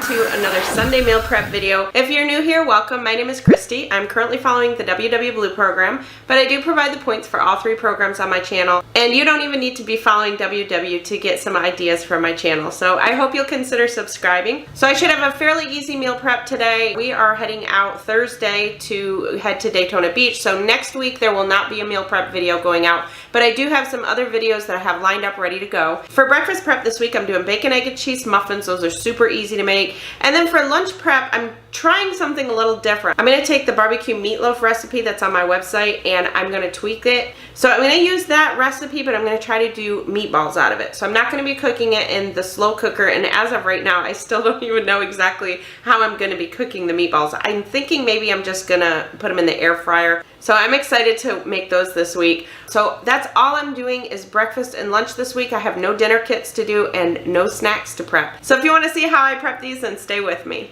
to another Sunday meal prep video. If you're new here, welcome. My name is Kristi. I'm currently following the WW Blue program, but I do provide the points for all 3 programs on my channel, and you don't even need to be following WW to get some ideas from my channel, so I hope you'll consider subscribing. So I should have a fairly easy meal prep today. We are heading out Thursday to head to Daytona Beach, so next week there will not be a meal prep video going out, but I do have some other videos that I have lined up ready to go. For breakfast prep this week, I'm doing bacon, egg, and cheese muffins. Those are super easy to make. And then for lunch prep, I'm trying something a little different. I'm going to take the Bbq Meatloaf recipe that's on my website and I'm going to tweak it. So I'm going to use that recipe, but I'm going to try to do meatballs out of it. So I'm not going to be cooking it in the slow cooker, and as of right now, I still don't even know exactly how I'm going to be cooking the meatballs. I'm thinking maybe I'm just going to put them in the air fryer. So I'm excited to make those this week. So that's all I'm doing is breakfast and lunch this week. I have no dinner kits to do and no snacks to prep. So if you want to see how I prep these, then stay with me.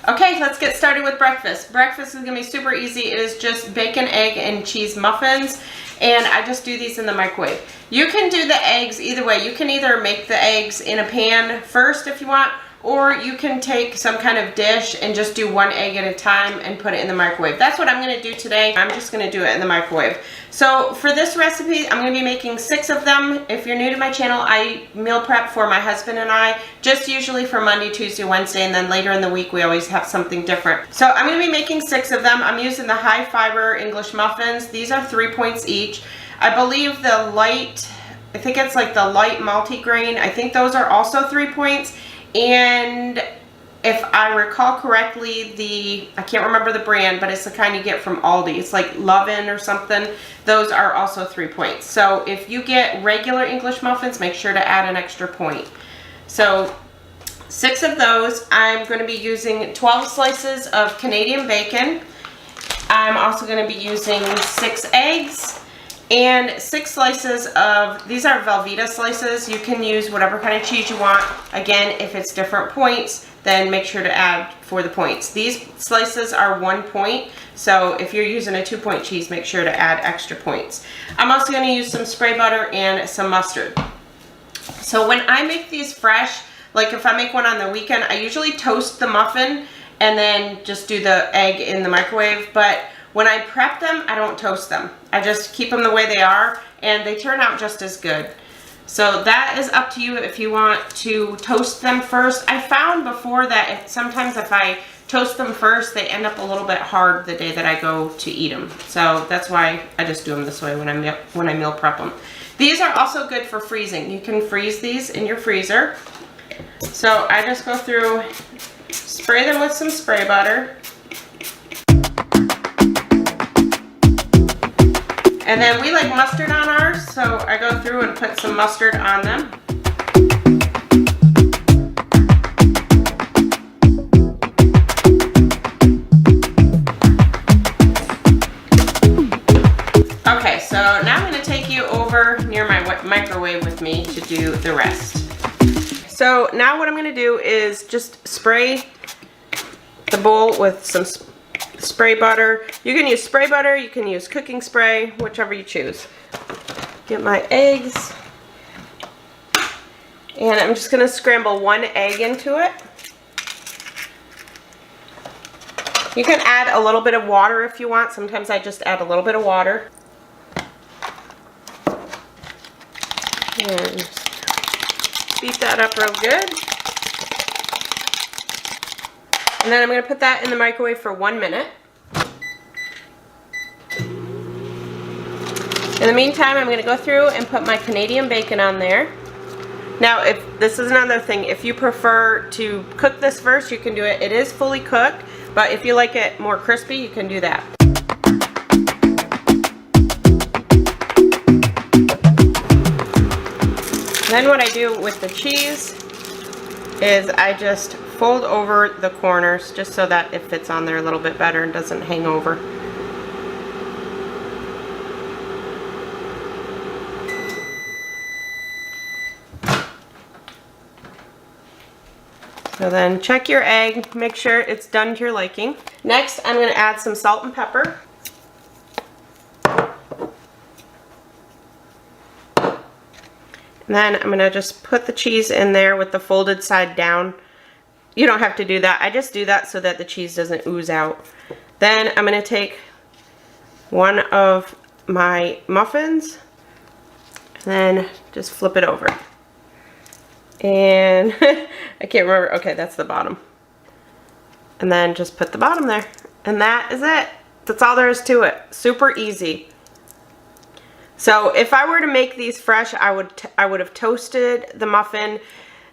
Okay, let's get started with breakfast. Breakfast is gonna be super easy. It is just bacon, egg, and cheese muffins, and I just do these in the microwave. You can do the eggs either way. You can either make the eggs in a pan first if you want, or you can take some kind of dish and just do 1 egg at a time and put it in the microwave. That's what I'm gonna do today. I'm just gonna do it in the microwave. So for this recipe, I'm gonna be making 6 of them. If you're new to my channel, I meal prep for my husband and I, just usually for Monday, Tuesday, Wednesday, and then later in the week, we always have something different. So I'm gonna be making 6 of them. I'm using the high fiber English muffins. These are 3 points each. I believe the light, I think it's like the light multigrain, I think those are also 3 points. And if I recall correctly, I can't remember the brand, but it's the kind you get from Aldi. It's like Lovin' or something. Those are also 3 points. So if you get regular English muffins, make sure to add an extra point. So 6 of those. I'm going to be using 12 slices of Canadian bacon. I'm also going to be using 6 eggs. And 6 slices of, these are Velveeta slices. You can use whatever kind of cheese you want. Again, if it's different points, then make sure to add for the points. These slices are 1 point, so if you're using a 2-point cheese, make sure to add extra points. I'm also going to use some spray butter and some mustard. So when I make these fresh, like if I make one on the weekend, I usually toast the muffin and then just do the egg in the microwave, but when I prep them, I don't toast them. I just keep them the way they are, and they turn out just as good. So that is up to you if you want to toast them first. I found before that sometimes if I toast them first, they end up a little bit hard the day that I go to eat them. So that's why I just do them this way when I meal prep them. These are also good for freezing. You can freeze these in your freezer. So I just go through, spray them with some spray butter. And then we like mustard on ours, so I go through and put some mustard on them. Okay, so now I'm going to take you over near my microwave with me to do the rest. So now what I'm going to do is just spray the bowl with some spray butter. You can use spray butter, you can use cooking spray, whichever you choose. Get my eggs. And I'm just going to scramble 1 egg into it. You can add a little bit of water if you want. Sometimes I just add a little bit of water. And beat that up real good. And then I'm going to put that in the microwave for 1 minute. In the meantime, I'm going to go through and put my Canadian bacon on there. Now, if this is another thing, if you prefer to cook this first, you can do it. It is fully cooked, but if you like it more crispy, you can do that. Then what I do with the cheese is I just fold over the corners just so that it fits on there a little bit better and doesn't hang over. So then check your egg, make sure it's done to your liking. Next, I'm going to add some salt and pepper. And then I'm going to just put the cheese in there with the folded side down. You don't have to do that. I just do that so that the cheese doesn't ooze out. Then I'm going to take one of my muffins and then just flip it over. And I can't remember. Okay, that's the bottom. And then just put the bottom there. And that is it. That's all there is to it. Super easy. So if I were to make these fresh, I would have toasted the muffin.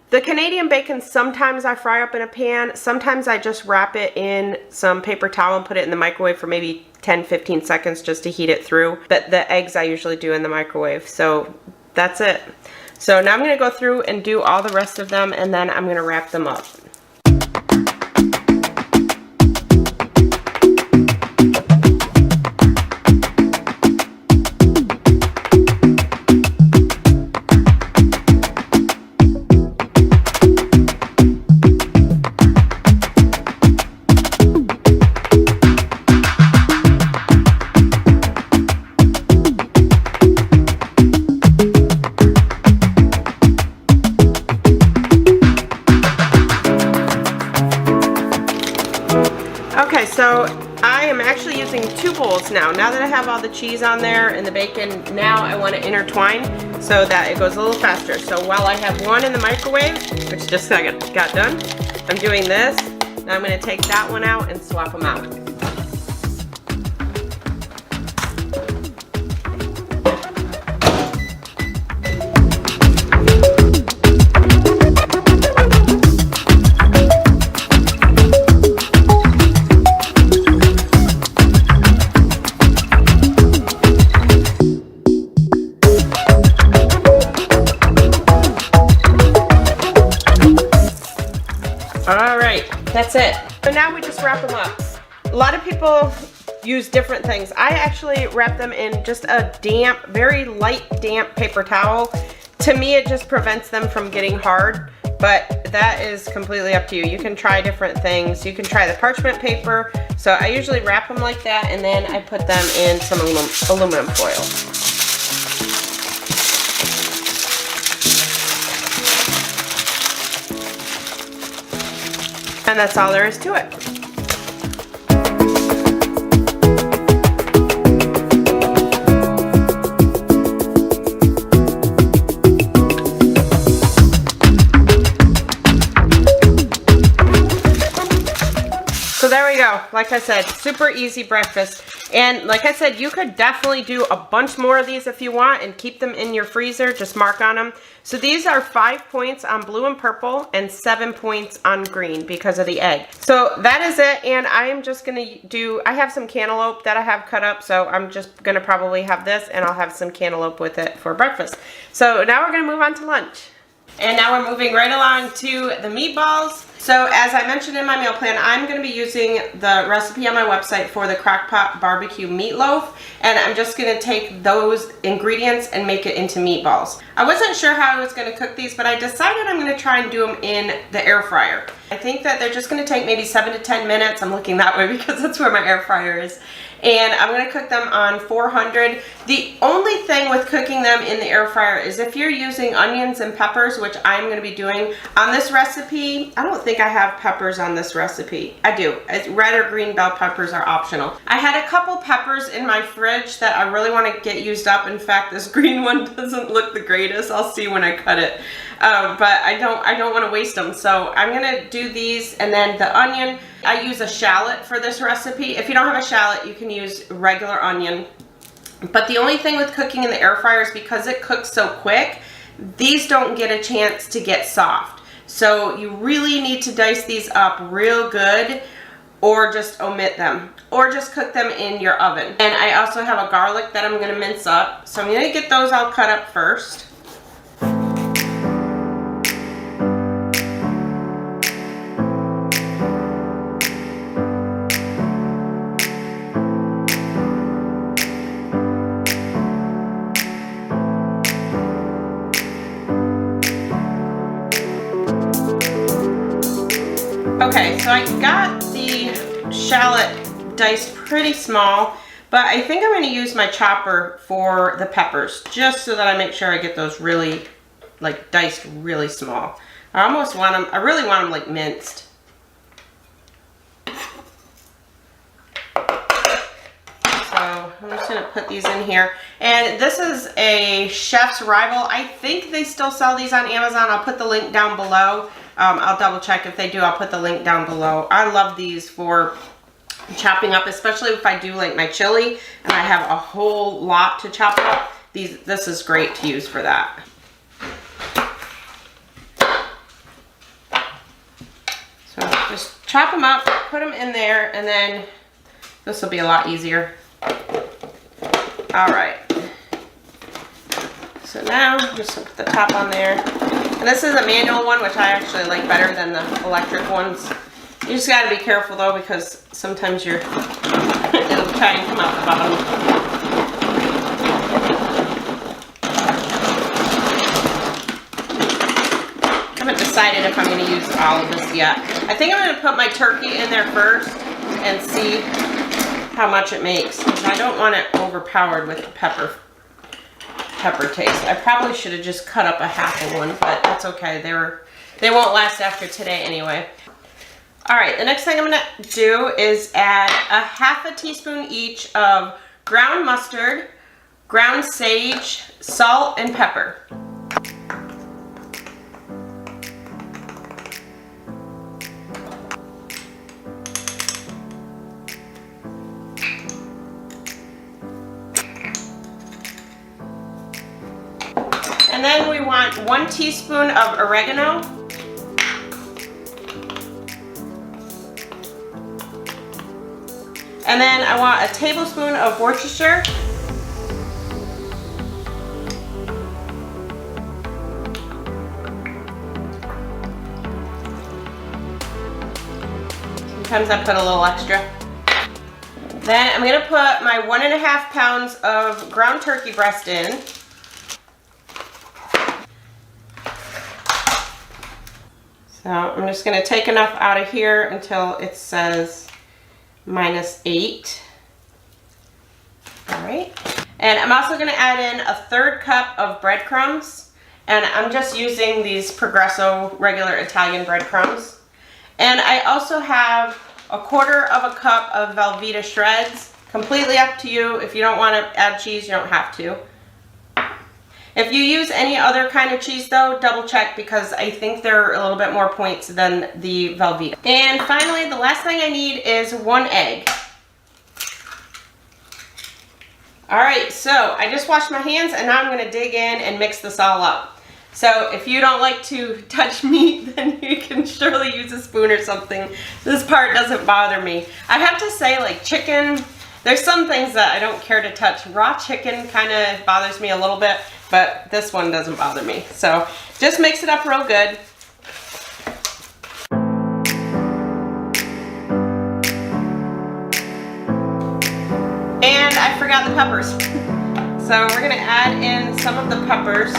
The Canadian bacon, sometimes I fry up in a pan. Sometimes I just wrap it in some paper towel and put it in the microwave for maybe 10-15 seconds just to heat it through. But the eggs I usually do in the microwave. So that's it. So now I'm going to go through and do all the rest of them, and then I'm going to wrap them up. Okay, so I am actually using 2 bowls now. Now that I have all the cheese on there and the bacon, now I want to intertwine so that it goes a little faster. So while I have one in the microwave, which just got done, I'm doing this. Now I'm going to take that one out and swap them out. That's it. So now we just wrap them up. A lot of people use different things. I actually wrap them in just a damp, very light damp paper towel. To me, it just prevents them from getting hard, but that is completely up to you. You can try different things. You can try the parchment paper. So I usually wrap them like that, and then I put them in some aluminum foil. And that's all there is to it. So there we go. Like I said, super easy breakfast. And like I said, you could definitely do a bunch more of these if you want and keep them in your freezer. Just mark on them. So these are 5 points on blue and purple and 7 points on green because of the egg. So that is it. And I am just going to do, I have some cantaloupe that I have cut up. So I'm just going to probably have this, and I'll have some cantaloupe with it for breakfast. So now we're going to move on to lunch. And now we're moving right along to the meatballs. So as I mentioned in my meal plan, I'm going to be using the recipe on my website for the crockpot barbecue meatloaf. And I'm just going to take those ingredients and make it into meatballs. I wasn't sure how I was going to cook these, but I decided I'm going to try and do them in the air fryer. I think that they're just going to take maybe 7 to 10 minutes. I'm looking that way because that's where my air fryer is. And I'm going to cook them on 400. The only thing with cooking them in the air fryer is if you're using onions and peppers, which I'm going to be doing on this recipe. I don't think I have peppers on this recipe. I do. Red or green bell peppers are optional. I had a couple peppers in my fridge that I really want to get used up. In fact, this green one doesn't look the greatest. I'll see when I cut it. But I don't want to waste them. So I'm going to do these, and then the onion. I use a shallot for this recipe. If you don't have a shallot, you can use regular onion. But the only thing with cooking in the air fryer is because it cooks so quick, these don't get a chance to get soft. So you really need to dice these up real good, or just omit them, or just cook them in your oven. And I also have a garlic that I'm going to mince up. So I'm going to get those all cut up first. Okay, so I got the shallot diced pretty small, but I think I'm going to use my chopper for the peppers, just so that I make sure I get those really, like, diced really small. I almost want them, I really want them like minced. So I'm just going to put these in here. And this is a Chef's Rival. I think they still sell these on Amazon. I'll put the link down below. I'll double check. If they do, I'll put the link down below. I love these for chopping up, especially if I do like my chili and I have a whole lot to chop up. This is great to use for that. So just chop them up, put them in there, and then this will be a lot easier. All right. So now I'm just gonna put the top on there. And this is a manual one, which I actually like better than the electric ones. You just gotta be careful though, because sometimes it'll try and come out the bottom. I haven't decided if I'm gonna use all of this yet. I think I'm gonna put my turkey in there first and see how much it makes, because I don't want it overpowered with the pepper taste. I probably should have just cut up a half of one, but that's okay. They won't last after today anyway. All right, the next thing I'm gonna do is add a half a teaspoon each of ground mustard, ground sage, salt, and pepper. And then we want 1 teaspoon of oregano. And then I want a tablespoon of Worcestershire. Sometimes I put a little extra. Then I'm gonna put my 1.5 pounds of ground turkey breast in. So I'm just gonna take enough out of here until it says -8. All right. And I'm also gonna add in a 1/3 cup of breadcrumbs. And I'm just using these Progresso regular Italian breadcrumbs. And I also have 1/4 cup of Velveeta shreds. Completely up to you. If you don't want to add cheese, you don't have to. If you use any other kind of cheese though, double check, because I think they're a little bit more points than the Velveeta. And finally, the last thing I need is 1 egg. All right, so I just washed my hands and now I'm gonna dig in and mix this all up. So if you don't like to touch meat, then you can surely use a spoon or something. This part doesn't bother me. I have to say, like chicken, there's some things that I don't care to touch. Raw chicken kind of bothers me a little bit, but this one doesn't bother me. So just mix it up real good. And I forgot the peppers. So we're gonna add in some of the peppers.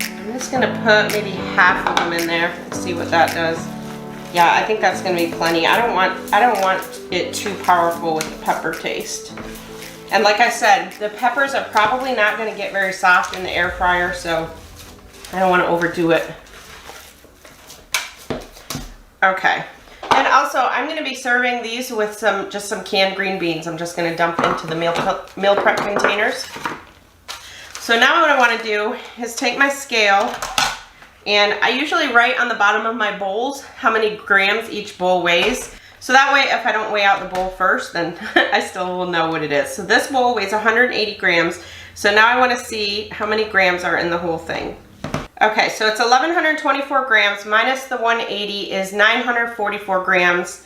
I'm just gonna put maybe half of them in there and see what that does. Yeah, I think that's gonna be plenty. I don't want it too powerful with the pepper taste. And like I said, the peppers are probably not gonna get very soft in the air fryer, so I don't wanna overdo it. Okay. And also, I'm gonna be serving these with just some canned green beans. I'm just gonna dump into the meal prep containers. So now what I wanna do is take my scale, and I usually write on the bottom of my bowls how many grams each bowl weighs. So that way, if I don't weigh out the bowl first, then I still will know what it is. So this bowl weighs 180 grams. So now I want to see how many grams are in the whole thing. Okay, so it's 1,124 grams minus the 180 is 944 grams.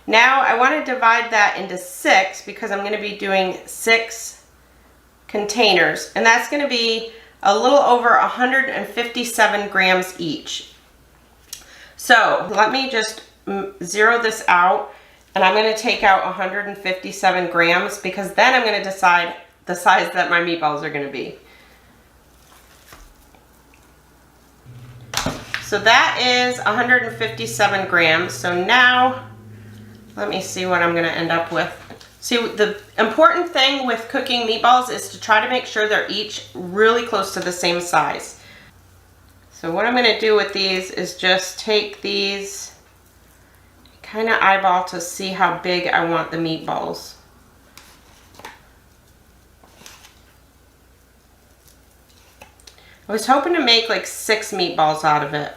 Now I want to divide that into 6 because I'm going to be doing 6 containers. And that's going to be a little over 157 grams each. So let me just zero this out, and I'm going to take out 157 grams because then I'm going to decide the size that my meatballs are going to be. So So that is 157 grams. So now, let me see what I'm gonna end up with. See, the important thing with cooking meatballs is to try to make sure they're each really close to the same size. So what I'm gonna do with these is just take these, kind of eyeball to see how big I want the meatballs. I was hoping to make like 6 meatballs out of it.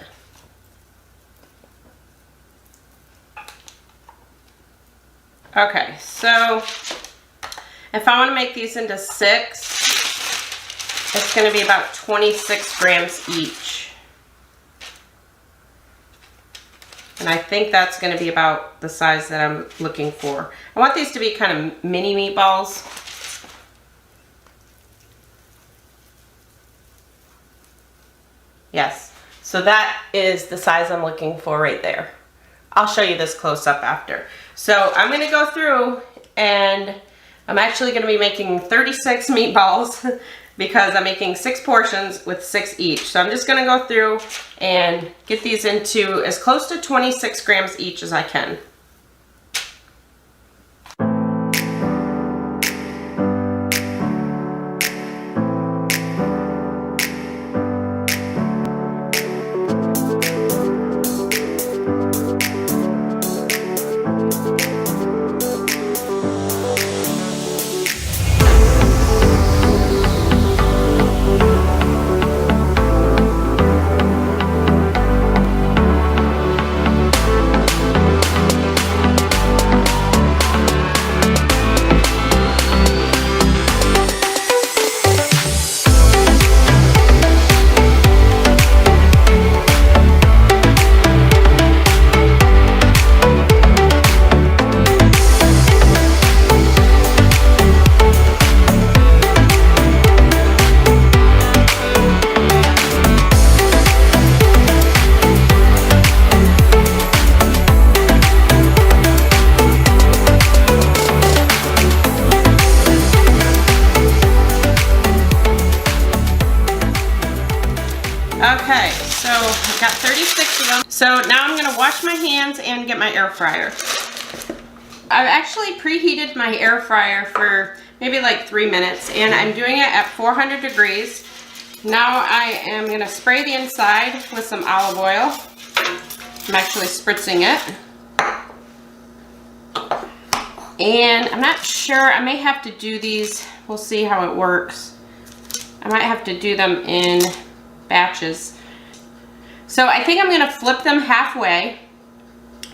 Okay, so if I want to make these into 6, it's going to be about 26 grams each. And I think that's going to be about the size that I'm looking for. I want these to be kind of mini meatballs. Yes, so that is the size I'm looking for right there. I'll show you this close up after. So I'm going to go through and I'm actually going to be making 36 meatballs because I'm making 6 portions with 6 each. So I'm just going to go through and get these into as close to 26 grams each as I can. Okay, so I've got 36 of them. So now I'm gonna wash my hands and get my air fryer. I've actually preheated my air fryer for maybe like 3 minutes and I'm doing it at 400 degrees. Now I am gonna spray the inside with some olive oil. I'm actually spritzing it. And I'm not sure, I may have to do these, we'll see how it works. I might have to do them in batches. So I think I'm gonna flip them halfway.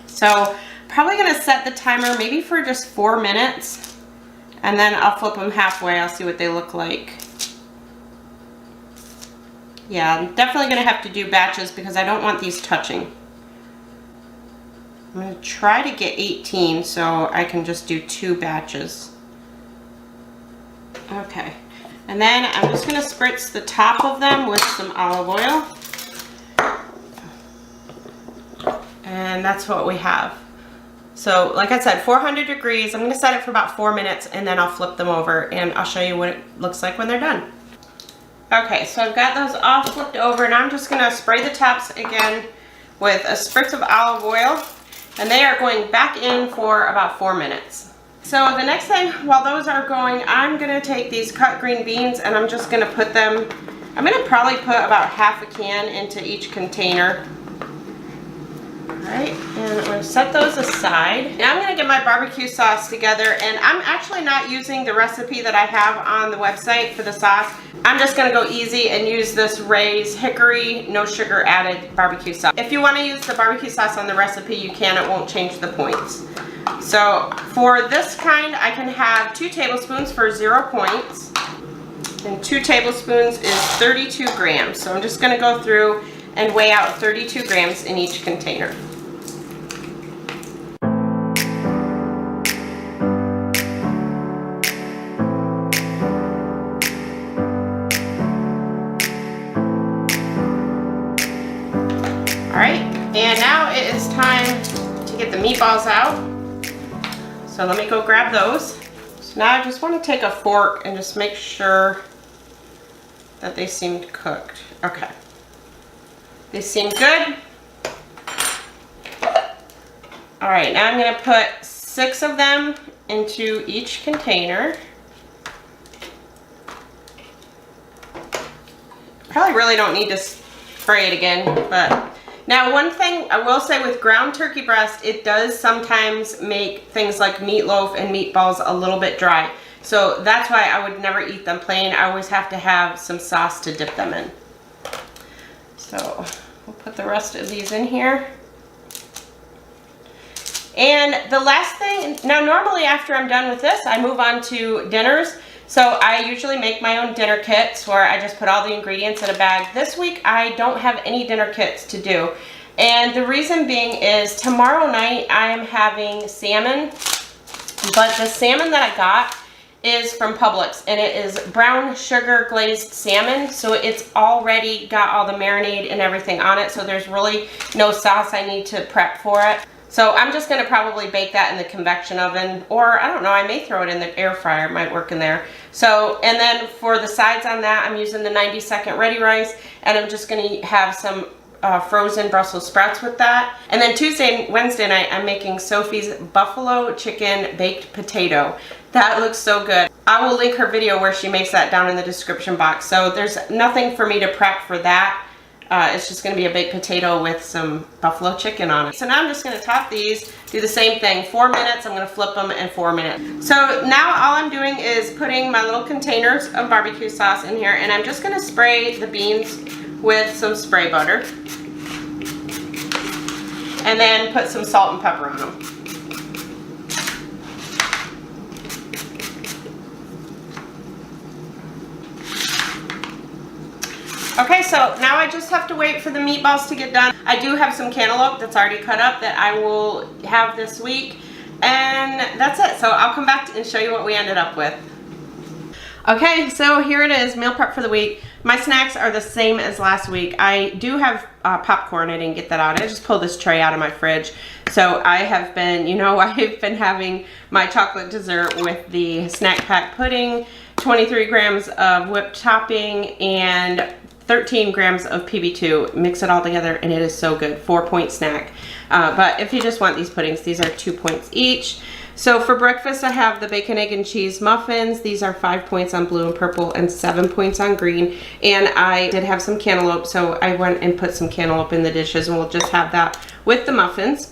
So probably gonna set the timer maybe for just 4 minutes and then I'll flip them halfway. I'll see what they look like. Yeah, I'm definitely gonna have to do batches because I don't want these touching. I'm gonna try to get 18 so I can just do 2 batches. Okay. And then I'm just going to spritz the top of them with some olive oil. And that's what we have. So like I said, 400 degrees. I'm going to set it for about 4 minutes and then I'll flip them over and I'll show you what it looks like when they're done. Okay, so I've got those all flipped over and I'm just going to spray the tops again with a spritz of olive oil. And they are going back in for about 4 minutes. So the next thing, while those are going, I'm gonna take these cut green beans and I'm just gonna put them, I'm gonna probably put about half a can into each container. All right, and I'm gonna set those aside. Now I'm gonna get my barbecue sauce together and I'm actually not using the recipe that I have on the website for the sauce. I'm just gonna go easy and use this Ray's Hickory no sugar added barbecue sauce. If you wanna use the barbecue sauce on the recipe, you can, it won't change the points. So for this kind, I can have 2 tablespoons for 0 points. And 2 tablespoons is 32 grams. So I'm just gonna go through and weigh out 32 grams in each container. All right, and now it is time to get the meatballs out. So let me go grab those. So now I just want to take a fork and just make sure that they seemed cooked. Okay. They seem good. All right, now I'm gonna put 6 of them into each container. Probably really don't need to spray it again, but now one thing I will say with ground turkey breast, it does sometimes make things like meatloaf and meatballs a little bit dry. So that's why I would never eat them plain. I always have to have some sauce to dip them in. So we'll put the rest of these in here. And the last thing, now normally after I'm done with this, I move on to dinners. So I usually make my own dinner kits where I just put all the ingredients in a bag. This week I don't have any dinner kits to do. And the reason being is tomorrow night I am having salmon, but the salmon that I got is from Publix, and it is brown sugar glazed salmon. So it's already got all the marinade and everything on it. So there's really no sauce I need to prep for it. So I'm just gonna probably bake that in the convection oven, or I don't know, I may throw it in the air fryer, it might work in there. So, and then for the sides on that, I'm using the 90-second ready rice, and I'm just gonna have some frozen Brussels sprouts with that. And then Tuesday and Wednesday night, I'm making Sophie's buffalo chicken baked potato. That looks so good. I will link her video where she makes that down in the description box. So there's nothing for me to prep for that. It's just going to be a baked potato with some buffalo chicken on it. So now I'm just going to top these, do the same thing, 4 minutes, I'm going to flip them in 4 minutes. So now all I'm doing is putting my little containers of barbecue sauce in here, and I'm just going to spray the beans with some spray butter. And then put some salt and pepper on them. Okay, so now I just have to wait for the meatballs to get done. I do have some cantaloupe that's already cut up that I will have this week. And that's it. So I'll come back and show you what we ended up with. Okay, so here it is, meal prep for the week. My snacks are the same as last week. I do have popcorn. I didn't get that out. I just pulled this tray out of my fridge. So I have been, you know, I've been having my chocolate dessert with the snack pack pudding, 23 grams of whipped topping, and 13 grams of PB2. Mix it all together and it is so good. 4-point snack. But if you just want these puddings, these are 2 points each. So for breakfast, I have the bacon, egg, and cheese muffins. These are 5 points on blue and purple and 7 points on green. And I did have some cantaloupe, so I went and put some cantaloupe in the dishes, and we'll just have that with the muffins.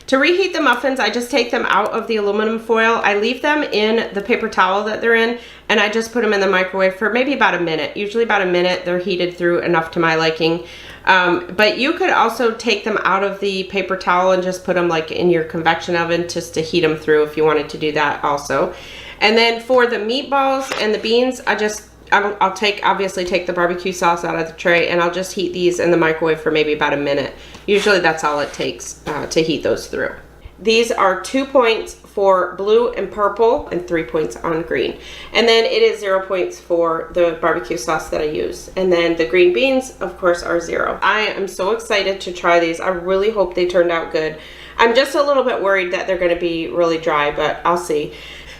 To reheat the muffins, I just take them out of the aluminum foil. I leave them in the paper towel that they're in, and I just put them in the microwave for maybe about a minute. Usually about a minute. They're heated through enough to my liking. But you could also take them out of the paper towel and just put them like in your convection oven just to heat them through if you wanted to do that also. And then for the meatballs and the beans, I'll obviously take the barbecue sauce out of the tray, and I'll just heat these in the microwave for maybe about a minute. Usually that's all it takes to heat those through. These are 2 points for blue and purple and 3 points on green. And then it is 0 points for the barbecue sauce that I use. And then the green beans, of course, are 0. I am so excited to try these. I really hope they turned out good. I'm just a little bit worried that they're going to be really dry, but I'll see.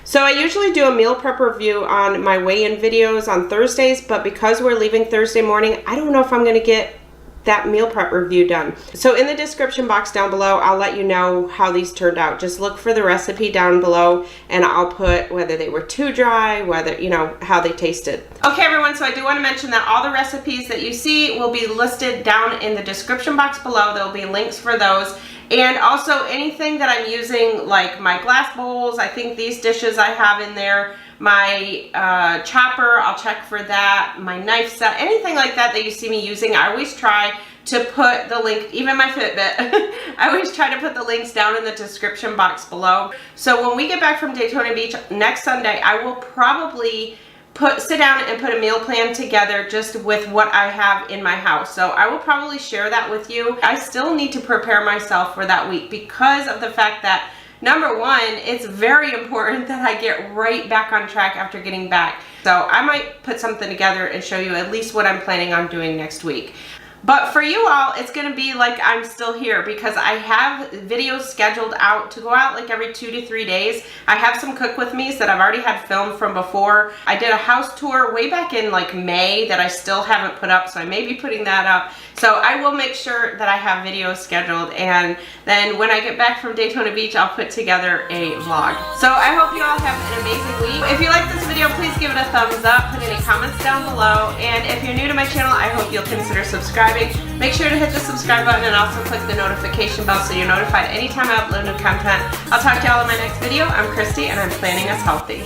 So I usually do a meal prep review on my weigh-in videos on Thursdays, but because we're leaving Thursday morning, I don't know if I'm going to get that meal prep review done. So in the description box down below, I'll let you know how these turned out. Just look for the recipe down below, and I'll put whether they were too dry, whether, you know, how they tasted. Okay, everyone, so I do want to mention that all the recipes that you see will be listed down in the description box below. There'll be links for those. And also anything that I'm using, like my glass bowls, I think these dishes I have in there, my chopper, I'll check for that, my knife set, anything like that that you see me using, I always try to put the link, even my Fitbit, I always try to put the links down in the description box below. So when we get back from Daytona Beach next Sunday, I will probably sit down and put a meal plan together just with what I have in my house. So I will probably share that with you. I still need to prepare myself for that week because of the fact that, number one, it's very important that I get right back on track after getting back. So I might put something together and show you at least what I'm planning on doing next week. But for you all, it's gonna be like I'm still here because I have videos scheduled out to go out like every 2 to 3 days. I have some cook with me's that I've already had filmed from before. I did a house tour way back in like May that I still haven't put up, so I may be putting that up. So I will make sure that I have videos scheduled, and then when I get back from Daytona Beach, I'll put together a vlog. So I hope you all have an amazing week. If you like this video, please give it a thumbs up, put any comments down below, and if you're new to my channel, I hope you'll consider subscribing. Make sure to hit the subscribe button and also click the notification bell so you're notified anytime I upload new content. I'll talk to y'all in my next video. I'm Kristi, and I'm Planning Us Healthy.